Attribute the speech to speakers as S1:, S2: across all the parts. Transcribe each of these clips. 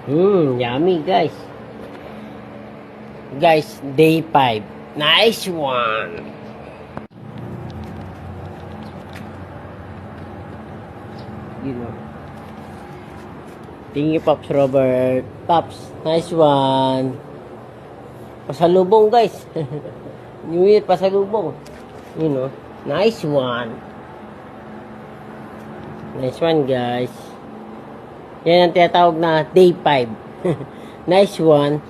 S1: Yummy guys. Guys, day 5. Nice one. You know. Thank you, Pops Robert. Pops, nice one. Pasalubong guys. New Year pasalubong. You know. Nice one. Nice one guys. Yan ang tinatawag na day 5. Nice one.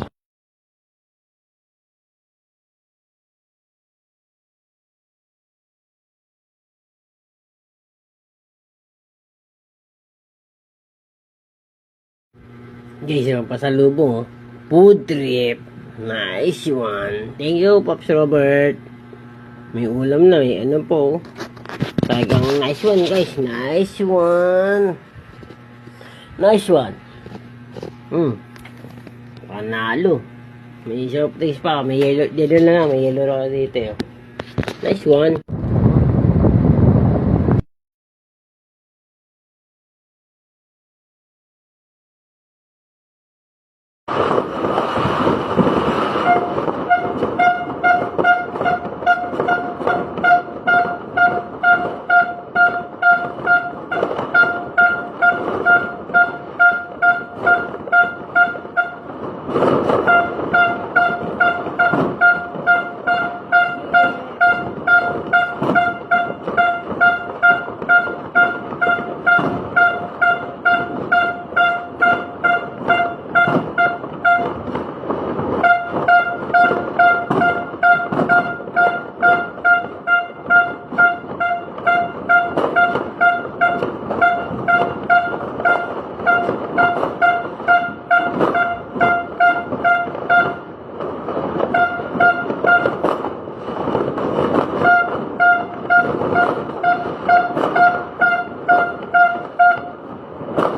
S1: Guys, yung pasalubong, oh. Food trip. Nice one. Thank you, Pops Robert. May ulam na, may ano po. Talagang nice one, guys. Nice one. Nice one. Panalo. May soft drinks pa. May yellow. Dito na lang. May yellow rock dito. Oh. Nice one.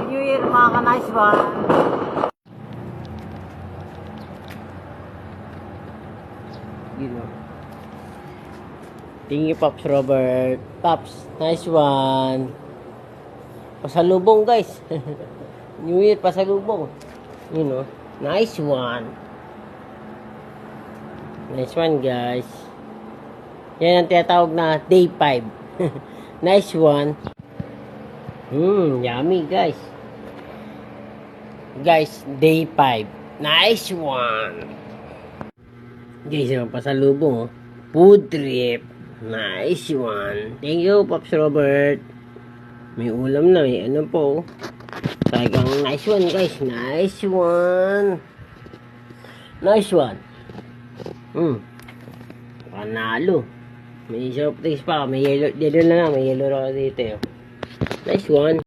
S1: New Year mga ka-nice one. You know. Thank you, Pops Robert. Pops, nice one. Pasalubong guys. New Year pasalubong. You know. Nice one. Nice one guys. Yan ang tinatawag na day 5. Nice one. Yummy guys. Guys, day 5. Nice one. Guys, yung pasalubong, oh. Food trip. Nice one. Thank you, Pops Robert. May ulam na, may ano po. Talagang nice one, guys. Nice one. Nice one. Panalo. May soft drinks pa. May yellow. Dito na lang. May yellow rock dito. Oh. Nice one.